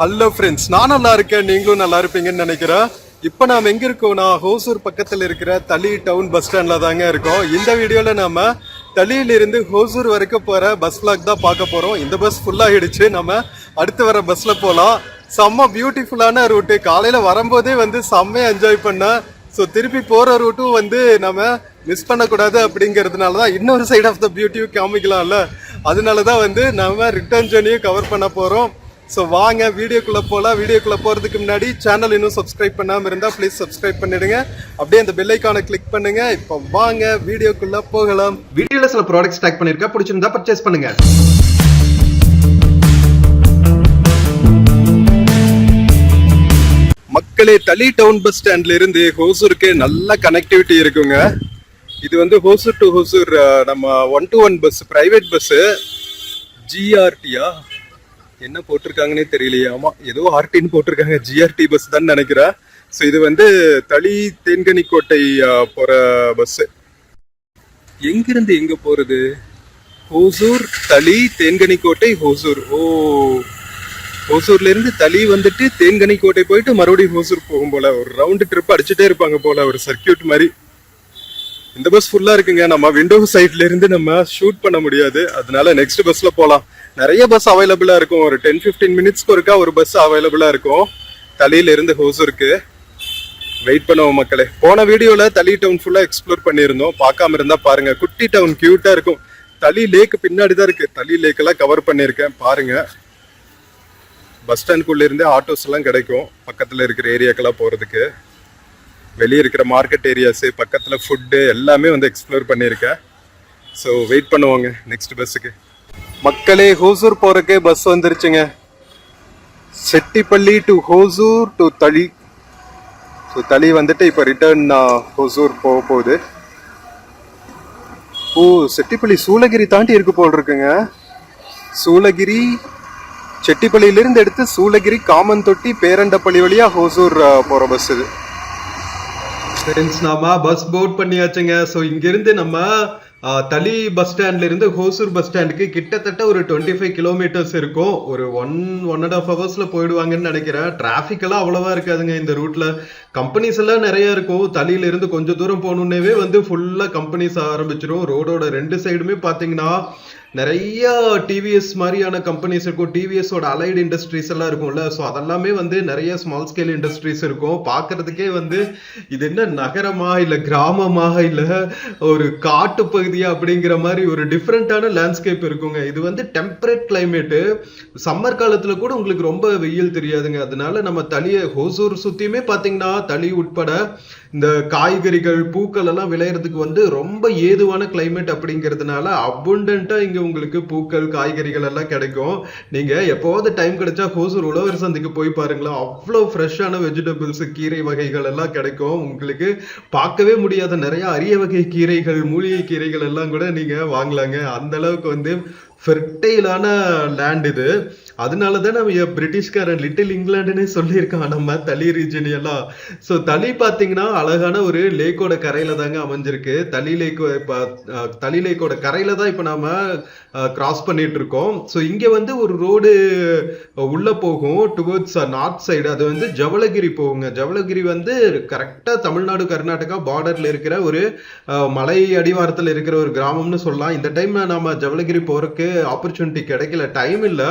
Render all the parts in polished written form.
Hello friends, நான் நல்லா இருக்கேன், நீங்களும் நல்லா இருப்பீங்கன்னு நினைக்கிறேன். இப்போ நாம் எங்கே இருக்கோம்னா ஹோசூர் பக்கத்தில் இருக்கிற தளி டவுன் பஸ் ஸ்டாண்டில் தாங்க இருக்கோம். இந்த வீடியோவில் நம்ம தளியிலிருந்து ஹோசூர் வரைக்கும் போகிற பஸ் பிளாக் தான் பார்க்க போகிறோம். இந்த பஸ் ஃபுல்லாகிடுச்சு, நம்ம அடுத்து வர பஸ்ஸில் போகலாம். செம்ம பியூட்டிஃபுல்லான ரூட்டு. காலையில் வரும்போதே செம்மையாக என்ஜாய் பண்ணேன். ஸோ திருப்பி போகிற ரூட்டும் நம்ம மிஸ் பண்ணக்கூடாது அப்படிங்கிறதுனால தான் இன்னொரு சைட் ஆஃப் த பியூட்டியும் காமிக்கலாம்ல, அதனால தான் நம்ம ரிட்டர்ன் ஜேர்னியும் கவர் பண்ண போகிறோம். ஸோ வாங்க வீடியோக்குள்ளே போகலாம். வீடியோக்குள்ளே போகிறதுக்கு முன்னாடி சேனல் இன்னும் சப்ஸ்கிரைப் பண்ணாமல் இருந்தால் ப்ளீஸ் சப்ஸ்கிரைப் பண்ணிடுங்க. அப்படியே அந்த பெல் ஐக்கானை கிளிக் பண்ணுங்க. இப்போ வாங்க வீடியோக்குள்ளே போகலாம். வீடியோவில் சில ப்ராடக்ட்ஸ் டேக் பண்ணியிருக்கேன், பிடிச்சிருந்தா பர்ச்சேஸ் பண்ணுங்க. மக்களே, தளி டவுன் பஸ் ஸ்டாண்ட்ல இருந்து ஹோசூருக்கு நல்ல கனெக்டிவிட்டி இருக்குங்க. இது ஹோசூர் டு ஹோசூர் நம்ம 1-to-1 பஸ், பிரைவேட் பஸ். ஜிஆர்டியா என்ன போட்டிருக்காங்கன்னே தெரியலையே. ஆமா, ஏதோ ஆர்டின்னு போட்டிருக்காங்க. ஜிஆர்டி பஸ் தான் நினைக்கிறேன். ஸோ இது தளி தேன்கனிக்கோட்டை போற பஸ். எங்கிருந்து எங்க போறது? ஹோசூர், தளி, தேன்கனிக்கோட்டை, ஹோசூர். ஹோசூர்ல இருந்து தளி தேன்கனிக்கோட்டை போயிட்டு மறுபடியும் ஹோசூர் போகும் போல. ஒரு ரவுண்டு ட்ரிப் அடிச்சுட்டே இருப்பாங்க போல, ஒரு சர்க்கியூட் மாதிரி. இந்த பஸ் ஃபுல்லா இருக்குங்க. நம்ம விண்டோ சைட்ல இருந்து நம்ம ஷூட் பண்ண முடியாது, அதனால நெக்ஸ்ட் பஸ்ல போலாம். நிறைய பஸ் அவைலபிளா இருக்கும். ஒரு 10-15 மினிட்ஸ்க்கு ஒருக்கா ஒரு பஸ் அவைலபிளா இருக்கும் தளியில இருந்து ஹோசூருக்கு. வெயிட் பண்ணுவோம் மக்களே. போன வீடியோல தளி டவுன் ஃபுல்லா எக்ஸ்ப்ளோர் பண்ணியிருந்தோம். பார்க்காம இருந்தா பாருங்க. குட்டி டவுன், கியூட்டா இருக்கும். தளி லேக் பின்னாடி தான் இருக்கு. தளி லேக் எல்லாம் கவர் பண்ணியிருக்கேன் பாருங்க. பஸ் ஸ்டாண்ட்குள்ள இருந்தே ஆட்டோஸ் எல்லாம் கிடைக்கும் பக்கத்துல இருக்கிற ஏரியாக்கெல்லாம் போறதுக்கு. வெளியே இருக்கிற மார்க்கெட் ஏரியாஸ், பக்கத்துல ஃபுட்டு எல்லாமே எக்ஸ்ப்ளோர் பண்ணியிருக்கேன். ஸோ வெயிட் பண்ணுவாங்க நெக்ஸ்ட் பஸ்ஸுக்கு. மக்களே, ஹோசூர் போறதுக்கு பஸ் வந்துருச்சுங்க. Chettipalli to Hosur to Thali. So Thali இப்போ ரிட்டர்ன் ஹோசூர் போக போகுது. செட்டிப்பள்ளி சூளகிரி தாண்டி இருக்கு போல் இருக்குங்க. சூளகிரி செட்டிப்பள்ளியிலிருந்து எடுத்து சூளகிரி, காமன்தொட்டி, பேரண்டப்பள்ளி வழியா ஹோசூர் போற பஸ் இது. நாம பஸ் போட் பண்ணியாச்சுங்க. ஸோ இங்கிருந்து நம்ம தளி பஸ் ஸ்டாண்ட்ல இருந்து ஹோசூர் பஸ் ஸ்டாண்டுக்கு கிட்டத்தட்ட ஒரு 25 கிலோமீட்டர்ஸ் இருக்கும். ஒரு 1.5 ஹவர்ஸ்ல போயிடுவாங்கன்னு நினைக்கிறேன். டிராபிக் எல்லாம் அவ்வளவா இருக்காதுங்க இந்த ரூட்ல. கம்பெனிஸ் எல்லாம் நிறைய இருக்கும். தளியில இருந்து கொஞ்சம் தூரம் போகணுன்னே ஃபுல்லா கம்பெனிஸ் ஆரம்பிச்சிடும். ரோடோட 2 சைடுமே பாத்தீங்கன்னா நிறைய டிவிஎஸ் மாதிரியான கம்பெனிஸ் இருக்கும். டிவிஎஸோட அலைடு இண்டஸ்ட்ரீஸ் எல்லாம் இருக்கும்ல. ஸோ அதெல்லாமே நிறைய ஸ்மால் ஸ்கேல் இண்டஸ்ட்ரீஸ் இருக்கும். பார்க்கறதுக்கே இது என்ன நகரமா இல்லை கிராமமாக இல்லை ஒரு காட்டு பகுதியா அப்படிங்கிற மாதிரி ஒரு டிஃப்ரெண்டான லேண்ட்ஸ்கேப் இருக்குங்க. இது டெம்பரேட் கிளைமேட்டு. சம்மர் காலத்துல கூட உங்களுக்கு ரொம்ப வெயில் தெரியாதுங்க. அதனால நம்ம தளியை ஹோசூர் சுத்தியுமே பார்த்தீங்கன்னா தளி உட்பட இந்த காய்கறிகள், பூக்கள் எல்லாம் விளையறதுக்கு ரொம்ப ஏதுவான கிளைமேட் அப்படிங்கிறதுனால அபுண்டன்ட்டா இங்க உங்களுக்கு பூக்கள், காய்கறிகள் எல்லாம் கிடைக்கும். நீங்க எப்போவாவது டைம் கிடைச்சா ஹோசூர் உழவர் சந்தைக்கு போய் பாருங்களா, அவ்வளோ ஃப்ரெஷ்ஷான வெஜிடபிள்ஸ், கீரை வகைகள் எல்லாம் கிடைக்கும். உங்களுக்கு பார்க்கவே முடியாத நிறைய அரிய வகை கீரைகள், மூலிகை கீரைகள் எல்லாம் கூட நீங்க வாங்கலாங்க. அந்த அளவுக்கு ஃபெர்டைலான லேண்ட் இது. அதனாலதான் நம்ம பிரிட்டிஷ்காரன் லிட்டில் இங்கிலாண்டுன்னு சொல்லியிருக்கான் நம்ம தளி ரீஜன் எல்லாம். ஸோ தளி பார்த்தீங்கன்னா அழகான ஒரு லேக்கோட கரையில தாங்க அமைஞ்சிருக்கு. தளி லேக்கோட கரையில தான் இப்போ நாம கிராஸ் பண்ணிட்டு இருக்கோம். ஸோ இங்க ஒரு ரோடு உள்ள போகும் டுவர்ட்ஸ் நார்த் சைடு. அது ஜவளகிரி போகுங்க. ஜவளகிரி கரெக்டா தமிழ்நாடு கர்நாடகா பார்டர்ல இருக்கிற ஒரு மலை அடிவாரத்தில் இருக்கிற ஒரு கிராமம்னு சொல்லலாம். இந்த டைம் நாம ஜவளகிரி போறதுக்கு ஆப்பர்ச்சுனிட்டி கிடைக்கல, டைம் இல்லை.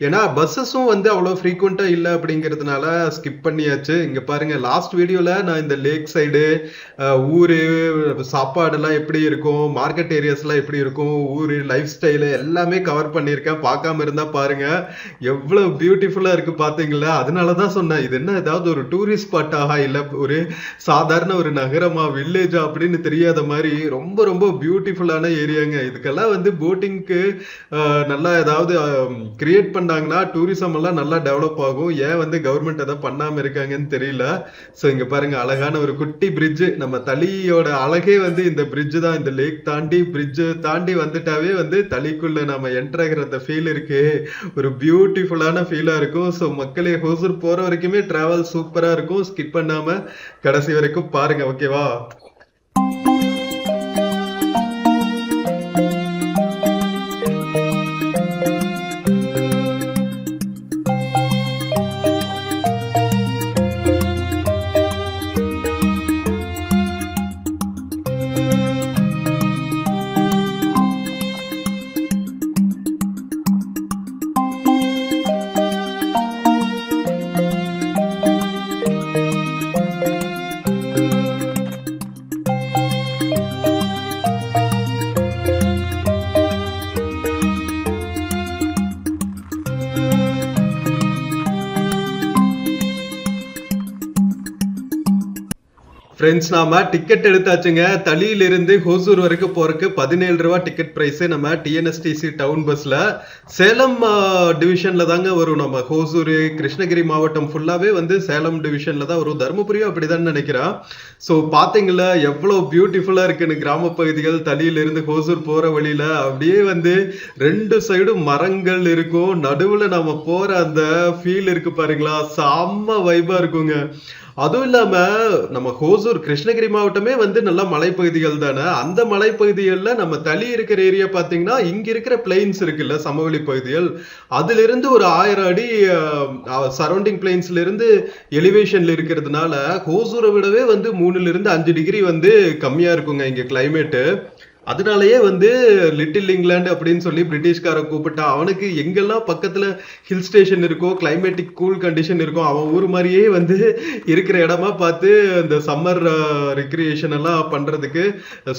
ஏன்னா பஸ்ஸஸும் அவ்வளோ ஃப்ரீக்வெண்டா இல்லை அப்படிங்கிறதுனால ஸ்கிப் பண்ணியாச்சு. இங்க பாருங்க, லாஸ்ட் வீடியோல நான் இந்த லேக் சைடு ஊரு சாப்பாடெல்லாம் எப்படி இருக்கும், மார்க்கெட் ஏரியாஸ்லாம் எப்படி இருக்கும், ஊரு லைஃப் ஸ்டைலு எல்லாமே கவர் பண்ணியிருக்கேன். பார்க்காம இருந்தா பாருங்க, எவ்வளவு பியூட்டிஃபுல்லா இருக்கு பாத்தீங்களா. அதனாலதான் சொன்னேன், இது என்ன ஏதாவது ஒரு டூரிஸ்ட் ஸ்பாட்டாக இல்லை ஒரு சாதாரண ஒரு நகரமா, வில்லேஜா அப்படின்னு தெரியாத மாதிரி ரொம்ப ரொம்ப பியூட்டிஃபுல்லான ஏரியாங்க. இதுக்கெல்லாம் போட்டிங்க்கு நல்லா ஏதாவது கிரியேட் பண்ணாங்கன்னா டூரிசம் எல்லாம் நல்லா டெவலப் ஆகும். ஏன் கவர்மெண்ட் அதை பண்ணாம இருக்காங்கன்னு தெரியல. சோ இங்க பாருங்க, அழகான ஒரு குட்டி பிரிட்ஜ். நம்ம தளியோட அழகே இந்த பிரிட்ஜ் தான். இந்த லேக் தாண்டி பிரிட்ஜ் தாண்டி வந்துட்டாவே தளிக்குள்ள நம்ம என்டர் ஆகிற அந்த ஃபீல் இருக்கு, ஒரு பியூட்டிஃபுல்லான ஃபீலா இருக்கும். ஸோ மக்களே, ஹோசூர் போற வரைக்குமே டிராவல் சூப்பரா இருக்கும். ஸ்கிப் பண்ணாம கடைசி வரைக்கும் பாருங்க, ஓகேவா? ஃப்ரெண்ட்ஸ் நாம டிக்கெட் எடுத்தாச்சுங்க. தளியிலிருந்து ஹோசூர் வரைக்கும் போறதுக்கு 17 ரூபா டிக்கெட் பிரைஸ். நம்ம டிஎன்எஸ்டிசி டவுன் பஸ்ல சேலம் டிவிஷன்ல தாங்க வரும். நம்ம ஹோசூர் கிருஷ்ணகிரி மாவட்டம் ஃபுல்லாவே வந்து சேலம் டிவிஷன்ல தான் வரும். தருமபுரியும் அப்படிதான் நினைக்கிறேன். ஸோ பாத்தீங்களா எவ்வளவு பியூட்டிஃபுல்லா இருக்குன்னு கிராம பகுதிகள். தளியிலிருந்து ஹோசூர் போற வழியில அப்படியே வந்து 2 சைடும் மரங்கள் இருக்கும். நடுவுல நம்ம போற அந்த ஃபீல் இருக்கு பாருங்களா, செம்ம வைபா இருக்குங்க. அதுவும் இல்லாம நம்ம ஹோசூர் கிருஷ்ணகிரி மாவட்டமே வந்து நல்லா மலைப்பகுதிகள் தானே. அந்த மலைப்பகுதிகள்ல நம்ம தளி இருக்கிற ஏரியா பாத்தீங்கன்னா இங்க இருக்கிற பிளெயின்ஸ் இருக்குல்ல, சமவெளி பகுதிகள், அதுல இருந்து ஒரு 1000 அடி சரௌண்டிங் பிளெயின்ஸ்ல இருந்து எலிவேஷன்ல இருக்கிறதுனால ஹோசூரை விடவே வந்து 3ல இருந்து 5 டிகிரி வந்து கம்மியா இருக்குங்க இங்க கிளைமேட்டு. அதனாலயே வந்து லிட்டில் இங்கிலாந்து அப்படின்னு சொல்லி பிரிட்டிஷ்கார கூப்பிட்டா அவனுக்கு எங்கெல்லாம் பக்கத்துல ஹில் ஸ்டேஷன் இருக்கோ, கிளைமேட்டிக் கூல் கண்டிஷன் இருக்கோ, அவன் ஊர் மாதிரியே வந்து இருக்கிற இடமா பார்த்து இந்த சம்மர் ரெக்ரியேஷன் எல்லாம் பண்றதுக்கு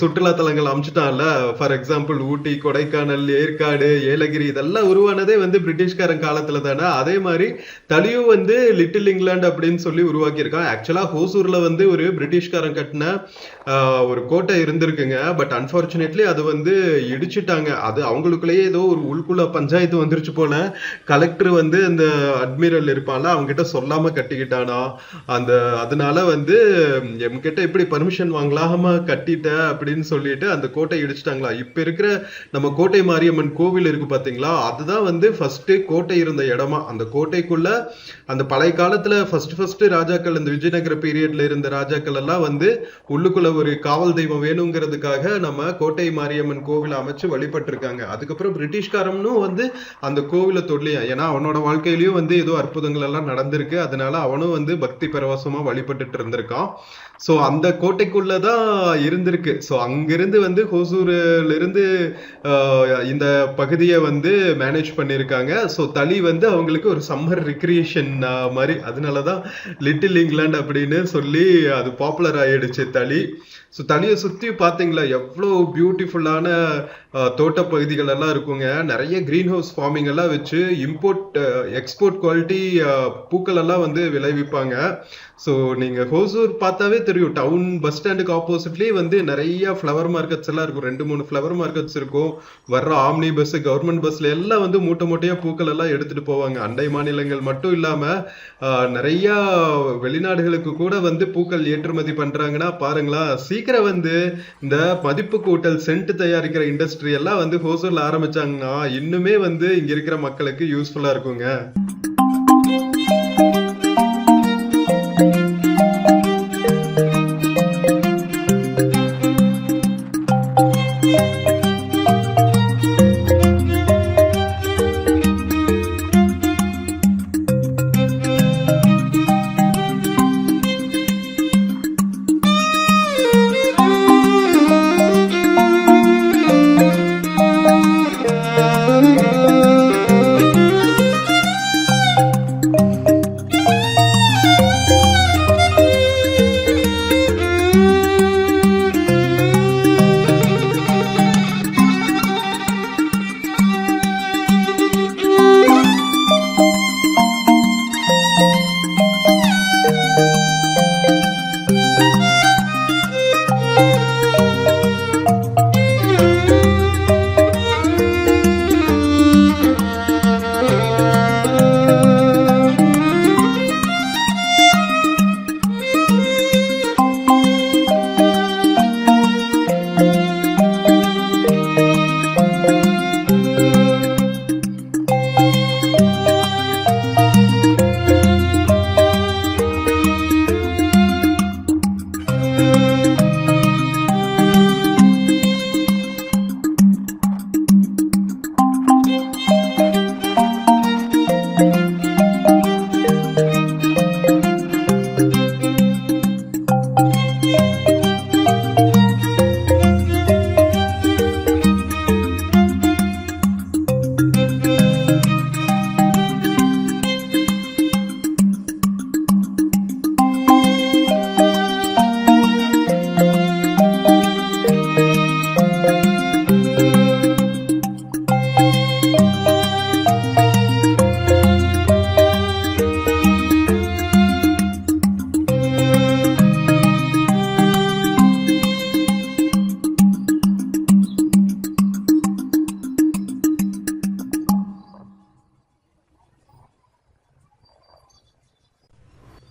சுற்றுலா தலங்கள் அமைச்சிட்டான்ல. ஃபார் எக்ஸாம்பிள் ஊட்டி, கொடைக்கானல், ஏற்காடு, ஏலகிரி இதெல்லாம் உருவானதே வந்து பிரிட்டிஷ்காரன் காலத்துல தானே. அதே மாதிரி தளியும் வந்து லிட்டில் இங்கிலாந்து அப்படின்னு சொல்லி உருவாக்கியிருக்கான். ஆக்சுவலா ஹோசூர்ல வந்து ஒரு பிரிட்டிஷ்காரன் கட்டின ஒரு கோட்டை இருந்திருக்குங்க. பட் அன்பார்ச்சுனேட்லி அது வந்து இடிச்சுட்டாங்க. அது அவங்களுக்குள்ளேயே ஏதோ ஒரு உள்குள்ள பஞ்சாயத்து வந்துருச்சு போல. கலெக்டர் வந்து அந்த அட்மிரல் இருப்பான்ல, அவங்க கிட்ட சொல்லாம கட்டிக்கிட்டானா. அதனால வந்து என்கிட்ட இப்படி பர்மிஷன் வாங்கலாம கட்டிட்ட அப்படின்னு சொல்லிட்டு அந்த கோட்டை இடிச்சுட்டாங்களா. இப்ப இருக்கிற நம்ம கோட்டை மாரியம்மன் கோவில் இருக்கு பாத்தீங்களா, அதுதான் வந்து ஃபர்ஸ்ட் கோட்டை இருந்த இடமா. அந்த கோட்டைக்குள்ள அந்த பழைய காலத்துல ஃபர்ஸ்ட் ராஜாக்கள், இந்த விஜயநகர பீரியட்ல இருந்த ராஜாக்கள் எல்லாம் வந்து உள்ளுக்குள்ள ஒரு காவல் தெய்வம் வேணுங்கிறதுக்காக நம்ம கோட்டை மாரியம்மன் கோவில் அமைச்சு வழிபட்டு இருக்காங்க. அதுக்கப்புறம் பிரிட்டிஷ்காரனும் வந்து அந்த கோவிலை தொல்லியா, ஏன்னா அவனோட வாழ்க்கையிலயும் வந்து ஏதோ அற்புதங்கள் எல்லாம் நடந்திருக்கு. அதனால அவனும் வந்து பக்தி பரவசமா வழிபட்டுட்டு இருந்திருக்கான். சோ அந்த கோட்டைக்குள்ளதான் இருந்திருக்கு. சோ அங்கிருந்து வந்து ஹோசூர்ல இருந்து இந்த பகுதியை வந்து மேனேஜ் பண்ணிருக்காங்க. சோ தளி வந்து அவங்களுக்கு ஒரு சம்மர் ரிக்ரியேஷன் மாதிரி. அதனாலதான் லிட்டில் இங்கிலாந்து அப்படின்னு சொல்லி அது பாப்புலர் ஆயிடுச்சு தளி. ஸோ தளியை சுற்றி பார்த்தீங்களா எவ்வளோ பியூட்டிஃபுல்லான தோட்ட பகுதிகள் எல்லாம் இருக்குங்க. நிறைய கிரீன் ஹவுஸ் ஃபார்மிங் எல்லாம் வச்சு இம்போர்ட் எக்ஸ்போர்ட் குவாலிட்டி பூக்கள் எல்லாம் வந்து விளைவிப்பாங்க. ஸோ நீங்கள் ஹோசூர் பார்த்தாவே தெரியும், டவுன் பஸ் ஸ்டாண்டுக்கு ஆப்போசிட்லேயே வந்து நிறைய ஃப்ளவர் மார்க்கெட்ஸ் எல்லாம் இருக்கும். 2-3 ஃப்ளவர் மார்க்கெட்ஸ் இருக்கும். வர்ற ஆம்னி பஸ், கவர்மெண்ட் பஸ்ல எல்லாம் வந்து மூட்டை மூட்டையா பூக்கள் எல்லாம் எடுத்துட்டு போவாங்க. அண்டை மாநிலங்கள் மட்டும் இல்லாம நிறைய வெளிநாடுகளுக்கு கூட வந்து பூக்கள் ஏற்றுமதி பண்றாங்கன்னா பாருங்களா. சீக்கிரம் வந்து இந்த மதிப்பு கூட்டல் சென்ட் தயாரிக்கிற இண்டஸ்ட்ரி எல்லாம் வந்து ஹோசூர்ல ஆரம்பிச்சாங்கன்னா இன்னுமே வந்து இங்க இருக்கிற மக்களுக்கு யூஸ்ஃபுல்லா இருக்குங்க.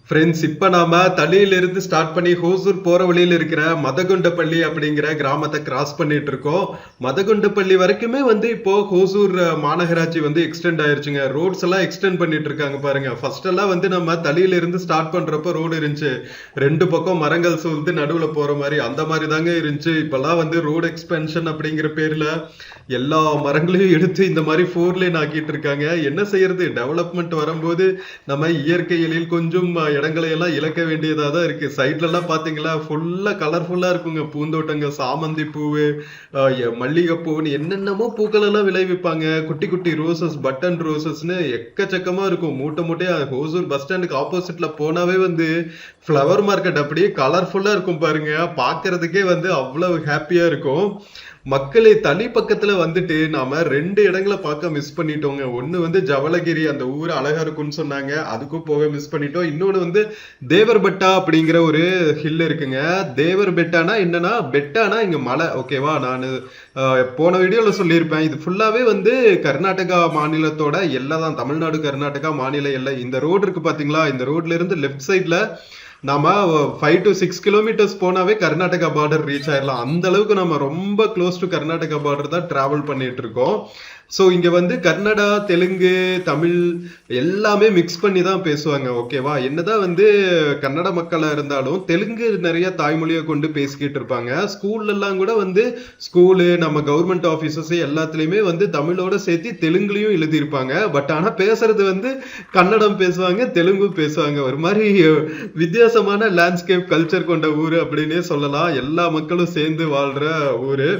ஃப்ரெண்ட்ஸ், இப்ப நாம தளியில இருந்து ஸ்டார்ட் பண்ணி ஹோசூர் போற வழியில இருக்கிற மதகுண்டப்பள்ளி அப்படிங்கிற கிராமத்தை கிராஸ் பண்ணிட்டு இருக்கோம். மதகுண்டப்பள்ளி வரைக்குமே வந்து இப்போ ஹோசூர் மாநகராட்சி வந்து எக்ஸ்டெண்ட் ஆயிருச்சுங்க. ரோட்ஸ் எல்லாம் எக்ஸ்டெண்ட் பண்ணிட்டு இருக்காங்க பாருங்க. ஃபர்ஸ்ட் எல்லாம் வந்து நம்ம தளியில இருந்து ஸ்டார்ட் பண்றப்ப ரோடு இருந்துச்சு, ரெண்டு பக்கம் மரங்கள் சூழ்ந்து நடுவுல போற மாதிரி, அந்த மாதிரி தாங்க இருந்துச்சு. இப்பெல்லாம் வந்து ரோடு எக்ஸ்பென்ஷன் அப்படிங்கிற பேர்ல எல்லா மரங்களையும் எடுத்து இந்த மாதிரி 4 லேன் ஆக்கிட்டு இருக்காங்க. என்ன செய்யறது, டெவலப்மெண்ட் வரும்போது நம்ம இயற்கை எழில் கொஞ்சம் இடங்களை எல்லாம் இழக்க வேண்டியதா தான் இருக்கு. சைட்ல எல்லாம் பாத்தீங்களா, ஃபுல்லா கலர்ஃபுல்லா இருக்குங்க. பூந்தோட்டங்க, சாமந்தி பூவு, மல்லிகை பூவுன்னு என்னென்னமோ பூக்கள் எல்லாம் விளைவிப்பாங்க. குட்டி குட்டி ரோசஸ், பட்டன் ரோசஸ்னு எக்கச்சக்கமா இருக்கும். மூட்டை மூட்டையா ஹோசூர் பஸ் ஸ்டாண்டுக்கு ஆப்போசிட்ல போனாவே வந்து ஃப்ளவர் மார்க்கெட் அப்படியே கலர்ஃபுல்லா இருக்கும் பாருங்க. பாக்குறதுக்கே வந்து அவ்வளவு ஹாப்பியா இருக்கும். மக்களே, தனி பக்கத்துல வந்துட்டு நாம 2 இடங்களை பார்க்க மிஸ் பண்ணிட்டோங்க. ஒண்ணு வந்து ஜவளகிரி, அந்த ஊர் அழகா இருக்கும்னு சொன்னாங்க, அதுக்கும் போக மிஸ் பண்ணிட்டோம். இன்னொன்னு வந்து தேவர்பெட்டா அப்படிங்கிற ஒரு ஹில் இருக்குங்க. தேவர்பெட்டானா என்னன்னா, பெட்டானா இங்க மலை, ஓகேவா? நான் போன வீடியோல சொல்லியிருப்பேன், இது ஃபுல்லாவே வந்து கர்நாடகா மாநிலத்தோட எல்லை தான். தமிழ்நாடு கர்நாடகா மாநில எல்லை. இந்த ரோடு இருக்கு பாத்தீங்களா, இந்த ரோட்ல இருந்து லெஃப்ட் சைட்ல நாம 5 to 6 கிலோமீட்டர்ஸ் போனாவே கர்நாடகா பார்டர் ரீச் ஆயிடலாம். அந்த அளவுக்கு நம்ம ரொம்ப க்ளோஸ் டு கர்நாடகா பார்டர் தான் டிராவல் பண்ணிட்டு இருக்கோம். ஸோ இங்க வந்து கன்னடா, தெலுங்கு, தமிழ் எல்லாமே மிக்ஸ் பண்ணி தான் பேசுவாங்க, ஓகேவா? என்னதான் வந்து கன்னட மக்களா இருந்தாலும் தெலுங்கு நிறைய தாய்மொழியை கொண்டு பேசிக்கிட்டு இருப்பாங்க. ஸ்கூல்ல எல்லாம் கூட வந்து ஸ்கூலு, நம்ம கவர்மெண்ட் ஆபீசஸ் எல்லாத்துலயுமே வந்து தமிழோட சேர்த்து தெலுங்குலயும் எழுதியிருப்பாங்க. பட் ஆனா பேசுறது வந்து கன்னடம் பேசுவாங்க, தெலுங்கும் பேசுவாங்க. ஒரு மாதிரி வித்தியாசமான லேண்ட்ஸ்கேப் கல்ச்சர் கொண்ட ஊரு அப்படின்னே சொல்லலாம். எல்லா மக்களும் சேர்ந்து வாழ்ற ஊரு.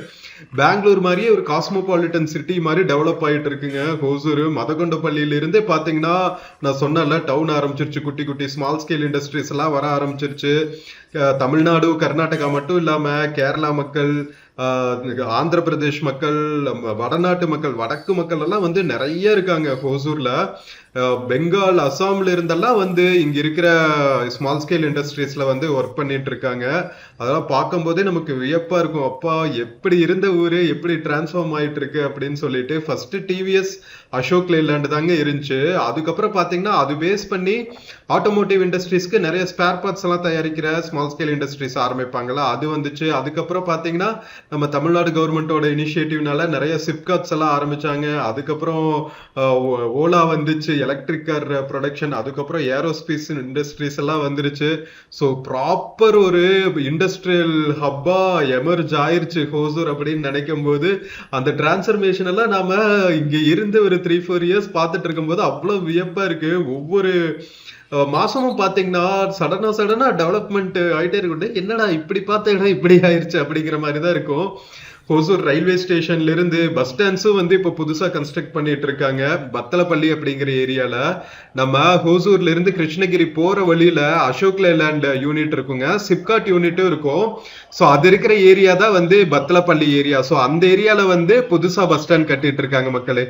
பெங்களூர் மாதிரியே ஒரு காஸ்மோபாலிட்டன் சிட்டி மாதிரி டெவலப் ஆயிட்டு இருக்குங்க ஹோசூர். மதகொண்டப்பள்ளியில இருந்தே பாத்தீங்கன்னா, நான் சொன்னல, டவுன் ஆரம்பிச்சிருச்சு. குட்டி குட்டி ஸ்மால் ஸ்கேல் இண்டஸ்ட்ரீஸ் எல்லாம் வர ஆரம்பிச்சிருச்சு. தமிழ்நாடு, கர்நாடகா மட்டும் இல்லாம கேரளா மக்கள், ஆந்திர பிரதேஷ் மக்கள், வடநாட்டு மக்கள், வடக்கு மக்கள் எல்லாம் வந்து நிறைய இருக்காங்க ஹோசூர்ல. பெங்கால், அசாம்ல இருந்தெல்லாம் வந்து இங்க இருக்கிற ஸ்மால் ஸ்கேல் இண்டஸ்ட்ரீஸ்ல வந்து ஒர்க் பண்ணிட்டு இருக்காங்க. அதெல்லாம் பார்க்கும் போதே நமக்கு வியப்பா இருக்கும். அப்பா, எப்படி இருந்த ஊரு எப்படி டிரான்ஸ்ஃபார்ம் ஆயிட்டு இருக்கு அப்படின்னு சொல்லிட்டு. ஃபர்ஸ்ட் டிவிஎஸ் அசோக் லேண்ட் தாங்க இருந்துச்சு. அதுக்கப்புறம் பாத்தீங்கன்னா அது பேஸ் பண்ணி ஆட்டோமோட்டிவ் இண்டஸ்ட்ரீஸ்க்கு நிறைய ஸ்பேர் பார்ட்ஸ் எல்லாம் தயாரிக்கிற ஸ்மால் ஸ்கேல் இண்டஸ்ட்ரீஸ் ஆரம்பிப்பாங்களா, அது வந்துச்சு. அதுக்கப்புறம் பாத்தீங்கன்னா நம்ம தமிழ்நாடு கவர்மெண்டோட இனிஷியேட்டிவ்னால நிறைய சிப்காட்ஸ் எல்லாம் ஆரம்பிச்சாங்க. அதுக்கப்புறம் ஓலா வந்துச்சு, எலக்ட்ரிக் கார் ப்ரொடக்ஷன். அதுக்கப்புறம் ஏரோஸ்பேஸ் இண்டஸ்ட்ரீஸ் எல்லாம் வந்துருச்சு. ஸோ ப்ராப்பர் ஒரு இண்டஸ்ட்ரியல் ஹப்பா எமர்ஜ் ஆயிருச்சு ஹோசூர் அப்படின்னு நினைக்கும் போது, அந்த டிரான்ஸ்ஃபர்மேஷன் எல்லாம் நாம இங்க இருந்து ஒரு 3-4 இயர்ஸ் பார்த்துட்டு இருக்கும்போது அவ்வளவு வியப்பா இருக்கு. ஒவ்வொரு மாசமும் பாத்தீங்கன்னா சடனா டெவலப்மெண்ட் ஆயிட்டே இருக்கு. என்னடா இப்படி பார்த்தா இப்படி ஆயிருச்சு அப்படிங்கிற மாதிரி தான் இருக்கும். ஹோசூர் ரயில்வே ஸ்டேஷன்ல இருந்து பஸ் ஸ்டாண்ட்ஸும் வந்து இப்ப புதுசா கன்ஸ்ட்ரக்ட் பண்ணிட்டு இருக்காங்க. பத்தலப்பள்ளி அப்படிங்கிற ஏரியால. நம்ம ஹோசூர்ல இருந்து கிருஷ்ணகிரி போற வழியில அசோக் லேண்ட் யூனிட் இருக்குங்க, சிப்காட் யூனிட்டும் இருக்கும். ஸோ அது இருக்கிற ஏரியா தான் வந்து பத்தலப்பள்ளி ஏரியா. ஸோ அந்த ஏரியால வந்து புதுசா பஸ் ஸ்டாண்ட் கட்டிட்டு இருக்காங்க மக்களே.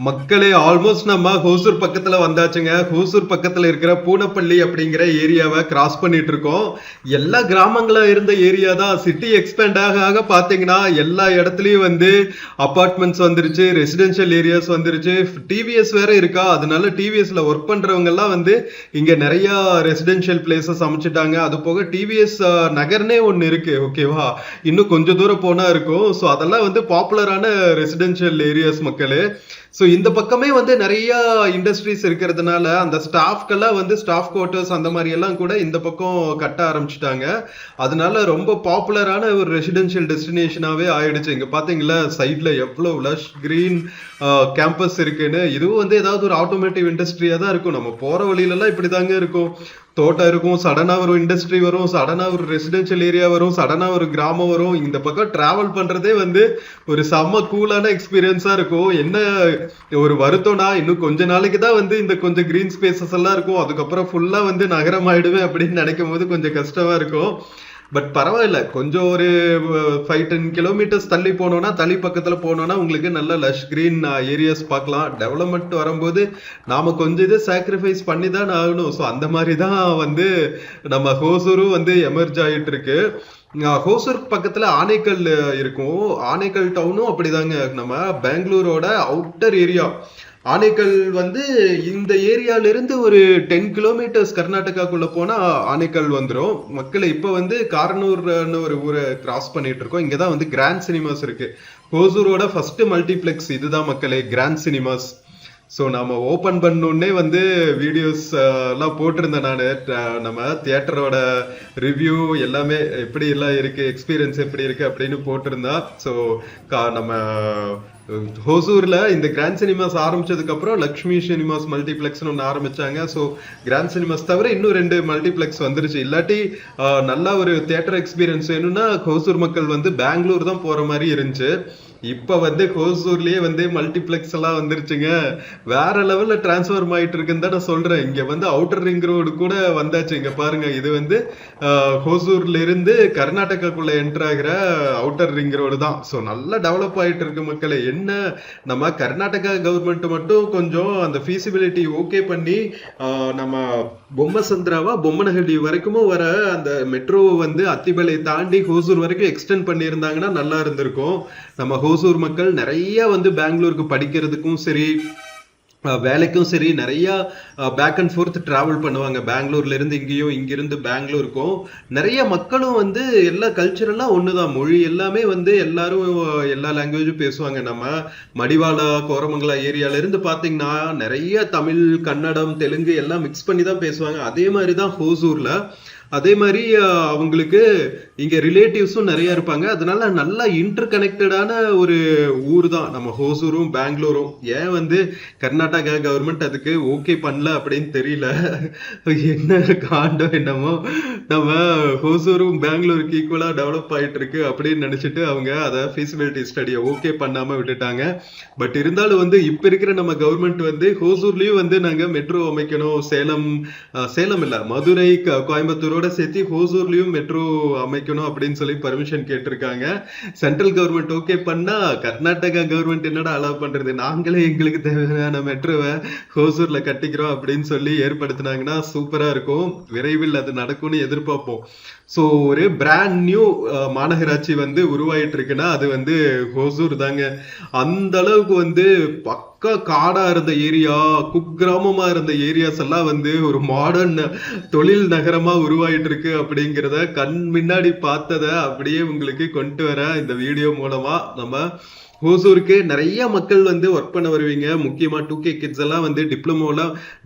மக்களே ஆல்மோஸ்ட் நம்ம ஹோசூர் பக்கத்துல வந்தாச்சுங்க. ஹோசூர் பக்கத்துல இருக்கிற பூனப்பள்ளி அப்படிங்கிற ஏரியாவை கிராஸ் பண்ணிட்டு இருக்கோம். எல்லா கிராமங்களா இருந்த ஏரியா தான். சிட்டி எக்ஸ்பேண்ட் ஆக ஆக பாத்தீங்கன்னா எல்லா இடத்துலயும் வந்து அபார்ட்மெண்ட்ஸ் வந்துருச்சு, ரெசிடென்ஷியல் ஏரியாஸ் வந்துருச்சு. டிவிஎஸ் வேற இருக்கா, அதனால டிவிஎஸ்ல ஒர்க் பண்றவங்க எல்லாம் வந்து இங்க நிறைய ரெசிடென்ஷியல் பிளேசஸ் அமைச்சிட்டாங்க. அது போக டிவிஎஸ் நகர்னே ஒன்னு இருக்கு, ஓகேவா? இன்னும் கொஞ்சம் தூரம் போனா இருக்கும். ஸோ அதெல்லாம் வந்து பாப்புலரான ரெசிடென்ஷியல் ஏரியாஸ் மக்களே. ஸோ இந்த பக்கமே வந்து நிறைய இண்டஸ்ட்ரீஸ் இருக்கிறதுனால அந்த ஸ்டாஃப்கெல்லாம் வந்து ஸ்டாஃப் குவார்ட்டர்ஸ் அந்த மாதிரி எல்லாம் கூட இந்த பக்கம் கட்ட ஆரம்பிச்சிட்டாங்க. அதனால ரொம்ப பாப்புலரான ஒரு ரெசிடென்ஷியல் டெஸ்டினேஷனாவே ஆயிடுச்சு. இங்க பாத்தீங்களா சைட்ல எவ்வளவு லஷ் கிரீன் கேம்பஸ் இருக்குன்னு. இதுவும் வந்து ஏதாவது ஒரு ஆட்டோமேட்டிவ் இண்டஸ்ட்ரியா தான் இருக்கும். நம்ம போற வழியில எல்லாம் இப்படிதாங்க இருக்கும். தோட்டம் இருக்கும், சடனா ஒரு இண்டஸ்ட்ரி வரும், சடனா ஒரு ரெசிடென்ஷியல் ஏரியா வரும், சடனா ஒரு கிராமம் வரும். இந்த பக்கம் டிராவல் பண்றதே வந்து ஒரு செம்ம கூலான எக்ஸ்பீரியன்ஸா இருக்கும். என்ன ஒரு வருத்தம்னா இன்னும் கொஞ்ச நாளைக்கு தான் வந்து இந்த கொஞ்சம் கிரீன் ஸ்பேசஸ் எல்லாம் இருக்கும். அதுக்கப்புறம் ஃபுல்லா வந்து நகரம் ஆயிடுவேன் அப்படின்னு நினைக்கும் போது கொஞ்சம் கஷ்டமா இருக்கும். பட் பரவாயில்ல, கொஞ்சம் ஒரு 5-10 கிலோமீட்டர்ஸ் தள்ளி போனோம்னா, தள்ளி பக்கத்துல போனோம்னா உங்களுக்கு நல்ல லஷ் கிரீன் ஏரியாஸ் பார்க்கலாம். டெவலப்மெண்ட் வரும்போது நாம கொஞ்சம் இது சாக்ரிஃபைஸ் பண்ணி தான் ஆகணும். ஸோ அந்த மாதிரி தான் வந்து நம்ம ஹோசூரும் வந்து எமர்ஜ் ஆயிட்டு இருக்கு. ஹோசூர் பக்கத்துல ஆனைக்கல் இருக்கும். ஆனைக்கல் டவுனும் அப்படிதாங்க. நம்ம பெங்களூரோட அவுட்டர் ஏரியா ஆனைக்கல் வந்து இந்த ஏரியால இருந்து ஒரு 10 கிலோமீட்டர்ஸ் கர்நாடகாக்குள்ள போனா ஆனைக்கல் வந்துடும். மக்களை இப்ப வந்து காரனூர்னு ஒரு ஊரை கிராஸ் பண்ணிட்டு இருக்கோம். இங்கதான் வந்து கிராண்ட் சினிமாஸ் இருக்கு. ஹோசூரோட ஃபர்ஸ்ட் மல்டிபிளெக்ஸ் இதுதான் மக்களே, கிராண்ட் சினிமாஸ். ஸோ நம்ம ஓப்பன் பண்ணோடனே வந்து வீடியோஸ் எல்லாம் போட்டிருந்தேன் நான். நம்ம தியேட்டரோட ரிவ்யூ எல்லாமே எப்படி எல்லாம் இருக்கு, எக்ஸ்பீரியன்ஸ் எப்படி இருக்கு அப்படின்னு போட்டிருந்தா. ஸோ நம்ம ஹோசூர்ல இந்த கிராண்ட் சினிமாஸ் ஆரம்பிச்சதுக்கு அப்புறம் லக்ஷ்மி சினிமாஸ் மல்டிபிளெக்ஸ்னு ஒன்று ஆரம்பிச்சாங்க. ஸோ கிராண்ட் சினிமாஸ் தவிர இன்னும் 2 மல்டிபிளெக்ஸ் வந்துருச்சு. இல்லாட்டி நல்லா ஒரு தியேட்டர் எக்ஸ்பீரியன்ஸ் வேணும்னா ஹோசூர் மக்கள் வந்து பெங்களூர் தான் போற மாதிரி இருந்துச்சு. இப்ப வந்து ஹோசூர்லயே வந்து மல்டிபிளெக்ஸ் எல்லாம் வந்துருச்சுங்க. வேற லெவல்ல டிரான்ஸ்ஃபார்ம் ஆயிட்டு இருக்குன்னு தான் நான் சொல்றேன். இங்க வந்து அவுட்டர் ரிங் ரோடு கூட வந்தாச்சு. இங்க பாருங்க, இது வந்து ஹோசூர்ல இருந்து கர்நாடகாக்குள்ள என்டர் ஆகிற அவுட்டர் ரிங் ரோடு தான். ஸோ நல்லா டெவலப் ஆயிட்டு இருக்கு மக்களே. என்ன நம்ம கர்நாடகா கவர்மெண்ட் மட்டும் கொஞ்சம் அந்த ஃபீசிபிலிட்டி ஓகே பண்ணி நம்ம பொம்மசந்திராவா பொம்மனஹள்ளி வரைக்கும் வர அந்த மெட்ரோ வந்து அத்திபலை தாண்டி ஹோசூர் வரைக்கும் எக்ஸ்டெண்ட் பண்ணியிருந்தாங்கன்னா நல்லா இருந்திருக்கும். நம்ம ஹோசூர் மக்கள் நிறைய வந்து பெங்களூருக்கு படிக்கிறதுக்கும் சரி வேலைக்கும் சரி நிறைய பேக் அண்ட் ஃபோர்த் டிராவல் பண்ணுவாங்க. பெங்களூர்ல இருந்து இங்கேயும், இங்கிருந்து பெங்களூருக்கும். நிறைய மக்களும் வந்து எல்லா கல்ச்சரெல்லாம் ஒண்ணுதான். மொழி எல்லாமே வந்து எல்லாரும் எல்லா லாங்குவேஜும் பேசுவாங்க. நம்ம மடிவாளா கோரமங்கலா ஏரியால இருந்து பாத்தீங்கன்னா நிறைய தமிழ், கன்னடம், தெலுங்கு எல்லாம் மிக்ஸ் பண்ணி தான் பேசுவாங்க. அதே மாதிரிதான் ஹோசூர்ல. அதே மாதிரி அவங்களுக்கு இங்க ரிலேட்டிவ்ஸும் நிறைய இருப்பாங்க. அதனால நல்லா இன்டர் கனெக்டடான ஒரு ஊர் தான் நம்ம ஹோசூரும் பெங்களூரும். ஏன் வந்து கர்நாடகா கவர்மெண்ட் அதுக்கு ஓகே பண்ணல அப்படின்னு தெரியல. என்ன காண்டம் என்னமோ நம்ம ஹோசூரும் பெங்களூருக்கு ஈக்குவலா டெவலப் ஆயிட்டு இருக்கு அப்படின்னு நினைச்சிட்டு அவங்க அதை ஃபீசிபிலிட்டி ஸ்டடியை ஓகே பண்ணாம விட்டுட்டாங்க. பட் இருந்தாலும் வந்து இப்ப இருக்கிற நம்ம கவர்மெண்ட் வந்து ஹோசூர்லயும் வந்து நாங்க மெட்ரோ அமைக்கணும், சேலம் இல்ல மதுரை, கோயம்புத்தூரோட சேர்த்து ஹோசூர்லயும் மெட்ரோ அமைக்கணும் அப்படின்னு சொல்லி பர்மிஷன் கேட்டிருக்காங்க. சென்ட்ரல் கவர்மெண்ட் ஓகே பண்ணா கர்நாடகா கவர்மெண்ட் என்னடா அலோவ் பண்றது, நாங்களே எங்களுக்கு தேவையான மெட்ரோவை ஹோசூர்ல கட்டிக்கிறோம் அப்படின்னு சொல்லி ஏற்படுத்தினாங்கன்னா சூப்பரா இருக்கும். விரைவில் அது நடக்கும்னு எதிர்பார்ப்போம். ஸோ ஒரு பிராண்ட் நியூ மாநகராட்சி வந்து உருவாயிட்டு இருக்குன்னா அது வந்து ஹோசூர் தாங்க. அந்த அளவுக்கு வந்து பக்கா காடா இருந்த ஏரியா, குக்கிராமமா இருந்த ஏரியாஸ் எல்லாம் வந்து ஒரு மாடர்ன் தொழில் நகரமா உருவாயிட்டு இருக்கு அப்படிங்கிறத கண் முன்னாடி பார்த்ததை அப்படியே உங்களுக்கு கொண்டு வர இந்த வீடியோ மூலமா நம்ம ஹோசூருக்கு நிறைய மக்கள் வந்து ஒர்க் பண்ண வருவீங்க. முக்கியமா 2K கிட்ஸ் எல்லாம் வந்து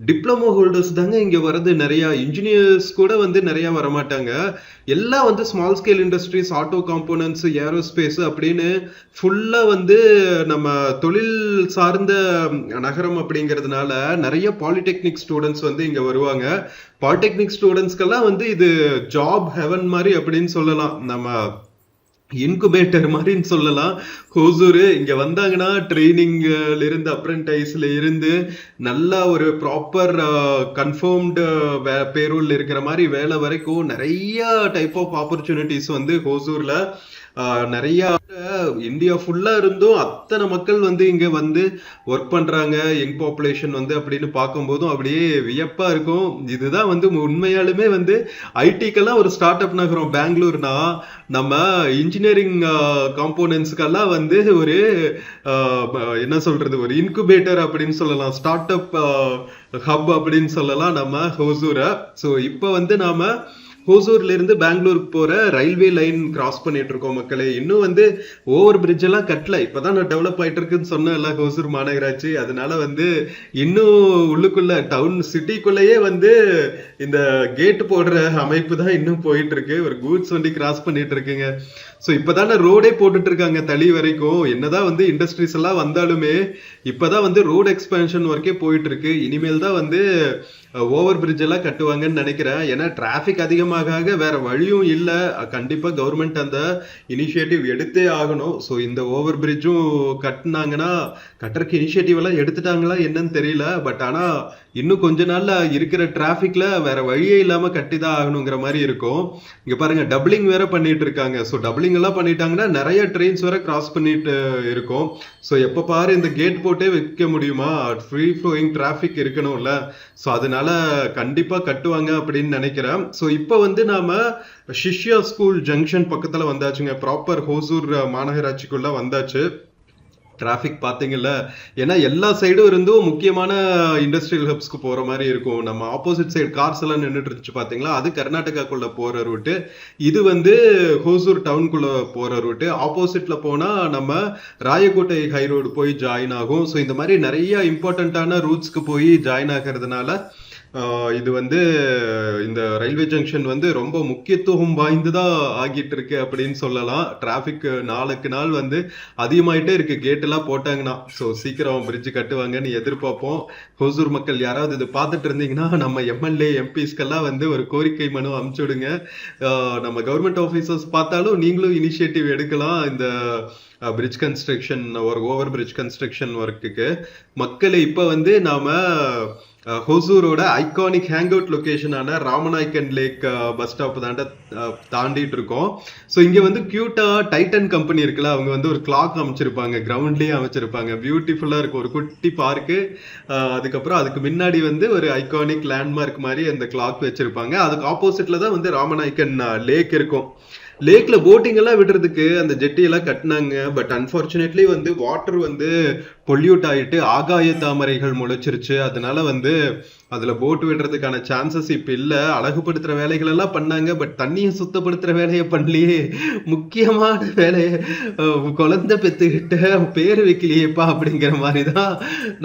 டிப்ளமோ ஹோல்டர்ஸ் தாங்க இங்க வர்றது. நிறைய இன்ஜினியர்ஸ் கூட வந்து நிறைய வரமாட்டாங்க. எல்லாம் வந்து small scale industries, auto components, aerospace அப்படின்னு ஃபுல்லா வந்து நம்ம தொழில் சார்ந்த நகரம் அப்படிங்கிறதுனால நிறைய பாலிடெக்னிக் ஸ்டூடெண்ட்ஸ் வந்து இங்க வருவாங்க. பாலிடெக்னிக் ஸ்டூடெண்ட்ஸ்க்கெல்லாம் வந்து இது ஜாப் ஹெவன் மாதிரி அப்படின்னு சொல்லலாம். நம்ம இன்குபேட்டர் மாதிரின்னு சொல்லலாம். ஹோசூர் இங்க வந்தாங்கன்னா ட்ரைனிங்ல இருந்து, அப்ரென்டைஸ்ல இருந்து நல்லா ஒரு ப்ராப்பர் கன்ஃபர்ம்டு பேரோல் இருக்கிற மாதிரி வேலை வரைக்கும் நிறைய டைப் ஆஃப் ஆப்பர்ச்சுனிட்டிஸ் வந்து ஹோசூர்ல நிறைய இந்தியா ஃபுல்லா இருந்தும் அத்தனை மக்கள் வந்து இங்க வந்து ஒர்க் பண்றாங்க, யங் பாப்புலேஷன் வந்து அப்படின்னு பார்க்கும்போதும் அப்படியே வியப்பா இருக்கும். இதுதான் வந்து உண்மையாலுமே வந்து ஐடிக்கெல்லாம் ஒரு ஸ்டார்ட் அப் நகரம் பெங்களூர்னா, நம்ம இன்ஜினியரிங் காம்போனன்ட்ஸ்க்கெல்லாம் வந்து ஒரு என்ன சொல்றது, ஒரு இன்குபேட்டர் அப்படின்னு சொல்லலாம், ஸ்டார்ட் அப் ஹப் அப்படின்னு சொல்லலாம் நம்ம ஹோசூரை. ஸோ இப்போ வந்து நாம ஹோசூர்ல இருந்து பெங்களூருக்கு போற ரயில்வே லைன் கிராஸ் பண்ணிட்டு இருக்கோம் மக்களே. இன்னும் வந்து ஓவர் பிரிட்ஜ் எல்லாம் கட்டல, இப்பதான் நான் டெவலப் ஆயிட்டு இருக்குன்னு சொன்னேன்ல ஹோசூர் மாநகராட்சி. அதனால வந்து இன்னும் உள்ளுக்குள்ள டவுன் சிட்டிக்குள்ளேயே வந்து இந்த கேட் போடுற அமைப்பு தான் இன்னும் போயிட்டு இருக்கு. ஒரு கூட்ஸ் வண்டி கிராஸ் பண்ணிட்டு இருக்குங்க. ஸோ இப்பதானே ரோடே போட்டுட்டு இருக்காங்க தளி வரைக்கும். என்னதான் வந்து இண்டஸ்ட்ரீஸ் எல்லாம் வந்தாலுமே இப்பதான் வந்து ரோடு எக்ஸ்பென்ஷன் ஒர்க்கே போயிட்டு இருக்கு. இனிமேல் தான் வந்து ஓவர் பிரிட்ஜ் எல்லாம் கட்டுவாங்கன்னு நினைக்கிறேன். ஏன்னா டிராபிக் அதிகமாக வேற வழியும் இல்லை. கண்டிப்பா கவர்மெண்ட் அந்த இனிஷியேட்டிவ் எடுத்தே ஆகணும். ஸோ இந்த ஓவர் பிரிட்ஜும் கட்டினாங்கன்னா, கட்டுறக்கு இனிஷியேட்டிவ் எல்லாம் எடுத்துட்டாங்களா என்னன்னு தெரியல. பட் ஆனா இன்னும் கொஞ்ச நாள்ல இருக்கிற டிராபிக்ல வேற வழியே இல்லாம கட்டிதான் ஆகணுங்கிற மாதிரி இருக்கும். இங்க பாருங்க டபுளிங் வேற பண்ணிட்டு இருக்காங்க. ஸோ டபுளிங் எல்லாம் பண்ணிட்டாங்கன்னா நிறைய ட்ரெயின்ஸ் வேற கிராஸ் பண்ணிட்டு இருக்கும். ஸோ எப்ப பாரு இந்த கேட் போட்டே வைக்க முடியுமா? ஃப்ரீ ஃப்ளோயிங் டிராபிக் இருக்கணும்ல. ஸோ அதனால கண்டிப்பா கட்டுவாங்க அப்படின்னு நினைக்கிறேன். ஸோ இப்போ வந்து நாம ஷிஷ்யா ஸ்கூல் ஜங்ஷன் பக்கத்துல வந்தாச்சுங்க. ப்ராப்பர் ஹோசூர் மாநகராட்சிக்குள்ள வந்தாச்சு. டிராபிக் பாத்தீங்கல்ல, ஏன்னா எல்லா சைடும் இருந்தும் முக்கியமான இண்டஸ்ட்ரியல் ஹப்ஸ்க்கு போற மாதிரி இருக்கும். நம்ம ஆப்போசிட் சைடு கார்ஸ் எல்லாம் நின்றுட்டு இருந்துச்சு பாத்தீங்களா, அது கர்நாடகாக்குள்ள போற ரூட்டு. இது வந்து ஹோசூர் டவுனுக்குள்ள போற ரூட்டு. ஆப்போசிட்ல போனா நம்ம ராயக்கோட்டை ஹை ரோடு போய் ஜாயின் ஆகும். ஸோ இந்த மாதிரி நிறைய இம்பார்ட்டன்டான ரூட்ஸ்க்கு போய் ஜாயின் ஆகிறதுனால இது வந்து இந்த ரயில்வே ஜங்ஷன் வந்து ரொம்ப முக்கியத்துவம் வாய்ந்ததா ஆகிட்டு இருக்கு அப்படின்னு சொல்லலாம். டிராபிக் நாளுக்கு நாள் வந்து அதிகமாயிட்டே இருக்கு கேட் எல்லாம் போட்டாங்கன்னா. ஸோ சீக்கிரம் பிரிட்ஜ் கட்டுவாங்கன்னு எதிர்பார்ப்போம். ஹோசூர் மக்கள் யாராவது இது பார்த்துட்டு இருந்தீங்கன்னா நம்ம எம்எல்ஏ எம்பிஸ்க்கெல்லாம் வந்து ஒரு கோரிக்கை மனு அனுப்பிச்சு விடுங்க. நம்ம கவர்மெண்ட் ஆஃபீஸர்ஸ் பார்த்தாலும் நீங்களும் இனிஷியேட்டிவ் எடுக்கலாம் இந்த பிரிட்ஜ் கன்ஸ்ட்ரக்ஷன், ஒரு ஓவர் பிரிட்ஜ் கன்ஸ்ட்ரக்ஷன் ஒர்க்குக்கு. மக்களை இப்ப வந்து நாம ஹோசூரோட ஐகானிக் ஹேங் அவுட் லொகேஷனான ராமநாயக்கன் லேக் பஸ் ஸ்டாப் தாண்டிட்டு இருக்கோம். ஸோ இங்க வந்து கியூட்டா டைட்டன் கம்பெனி இருக்குல்ல, அவங்க வந்து ஒரு கிளாக் அமைச்சிருப்பாங்க, கிரவுண்ட்லயே அமைச்சிருப்பாங்க. பியூட்டிஃபுல்லா இருக்கும், ஒரு குட்டி பார்க்கு. அதுக்கப்புறம் அதுக்கு முன்னாடி வந்து ஒரு ஐகானிக் லேண்ட்மார்க் மாதிரி அந்த கிளாக் வச்சிருப்பாங்க. அதுக்கு ஆப்போசிட்ல தான் வந்து ராமநாயக்கன் லேக் இருக்கும். லேக்ல போட்டிங் எல்லாம் விடுறதுக்கு அந்த ஜெட்டி எல்லாம் கட்டினாங்க. பட் அன்பார்ச்சுனேட்லி வந்து வாட்டர் வந்து பொல்யூட் ஆயிட்டு ஆகாய தாமரைகள் முளைச்சிருச்சு. அதனால வந்து அதுல போட் விடுறதுக்கான சான்சஸ் இப்ப இல்ல. அழகுபடுத்துற வேலைகள் எல்லாம் பண்ணாங்க, பட் தண்ணியை சுத்தப்படுத்துற வேலையை பண்ணலையே. முக்கியமான வேலையை குழந்தை பெத்துக்கிட்ட பேர் வைக்கலையேப்பா அப்படிங்கிற மாதிரிதான்.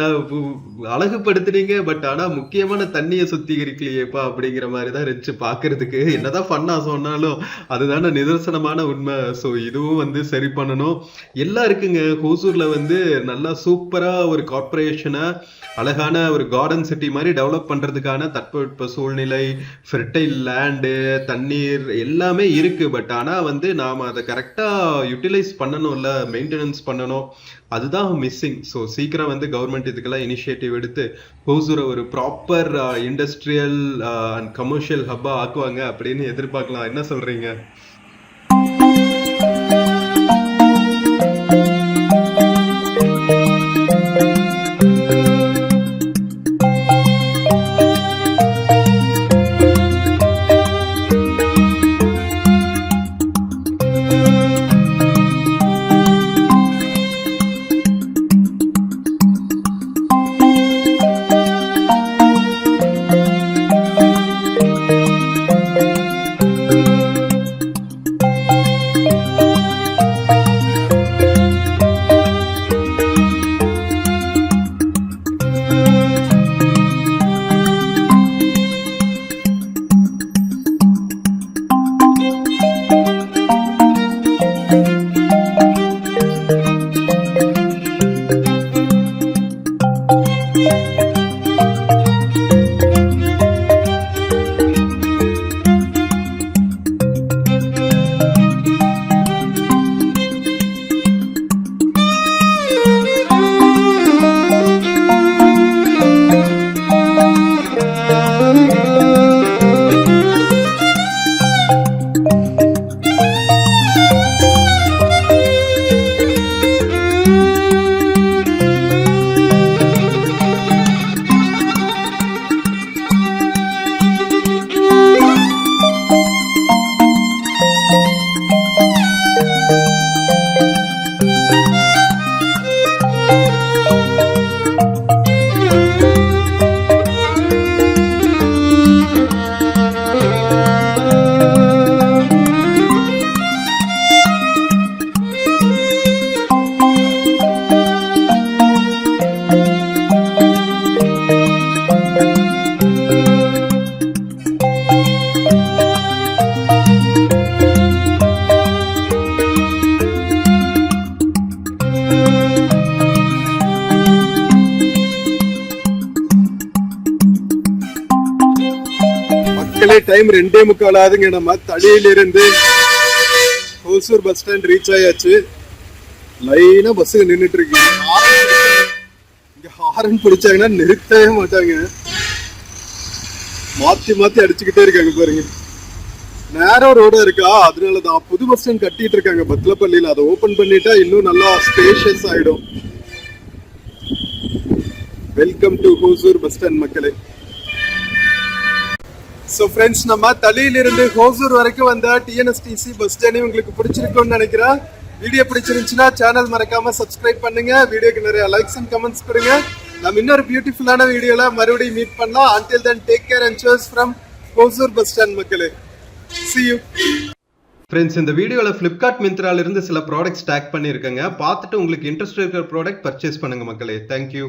நான் அழகுபடுத்துனீங்க, பட் ஆனா முக்கியமான தண்ணியை சுத்திகரிக்கலையேப்பா அப்படிங்கிற மாதிரிதான் இருந்துச்சு பாக்குறதுக்கு. என்னதான் பண்ணா சொன்னாலும் அதுதான நிதர்சனமான உண்மை. ஸோ இதுவும் வந்து சரி பண்ணணும். எல்லாம் இருக்குங்க ஹோசூர்ல வந்து நல்லா சூப்பரா ஒரு கார்பரேஷனை அழகான ஒரு கார்டன் சிட்டி மாதிரி டெவலப் பண்றதுக்கான தட்பவெட்ப சூழ்நிலை, ஃபெர்டைல் லேண்டு, தண்ணீர் எல்லாமே இருக்கு. பட் ஆனா வந்து நாம அதை கரெக்டா யூட்டிலைஸ் பண்ணணும்ல, மெயின்டெனன்ஸ் பண்ணணும். அதுதான் மிஸ்ஸிங். ஸோ சீக்கிரம் வந்து கவர்மெண்ட் இதுக்கெல்லாம் இனிஷியேட்டிவ் எடுத்து ஹோசூரை ஒரு ப்ராப்பர் இண்டஸ்ட்ரியல் அண்ட் கமர்ஷியல் ஹப்பா ஆக்குவாங்க அப்படின்னு எதிர்பார்க்கலாம். என்ன சொல்றீங்க? மக்களே டைம் 2:45 ஆகுதுங்க. நம்ம தளியிலிருந்து ஹோசூர் பஸ் ஸ்டாண்ட் ரீச் ஆயாச்சு. லைனா பஸ்ஸுக்கு நின்றுட்டு இருக்கு. இங்க ஹாரன் பிடிச்சாங்கன்னா நிறுத்தவே மாட்டாங்க, மாத்தி மாத்தி அடிச்சுக்கிட்டே இருக்காங்க பாருங்க. நேரோ ரோடா இருக்கா, அதனாலதான் புது பஸ் ஸ்டாண்ட் கட்டிட்டு இருக்காங்க பத்லப்பள்ளியில. அதை ஓபன் பண்ணிட்டா இன்னும் நல்லா ஸ்பேஷியஸ் ஆயிடும். Welcome to Hosur bus stand மக்களே. ஸோ ஃப்ரெண்ட்ஸ், நம்ம தளியிலிருந்து ஹோசூர் வரைக்கும் வந்த டிஎன்எஸ்டிசி பஸ் ஜர்னி உங்களுக்கு பிடிச்சிருக்கும்னு நினைக்கிறேன். வீடியோ பிடிச்சிருந்துச்சுன்னா சேனல் மறக்காம சப்ஸ்கிரைப் பண்ணுங்க. வீடியோக்கு நிறைய லைக்ஸ் அண்ட் கமெண்ட்ஸ் கொடுங்க. நம்ம இன்னொரு பியூட்டிஃபுல்லான வீடியோல மறுபடியும் மீட் பண்ணலாம். until then take care and cheers from Hosur bus stand மக்களே. see you. ஃப்ரெண்ட்ஸ், இந்த வீடியோவில் ஃப்ளிப்கார்ட் மிந்த்ரால இருந்து சில ப்ராடக்ட்ஸ் டேக் பண்ணியிருக்கேங்க. பார்த்துட்டு உங்களுக்கு இன்ட்ரெஸ்ட் இருக்கிற ப்ராடக்ட் பர்ச்சேஸ் பண்ணுங்க மக்களே. தேங்க்யூ.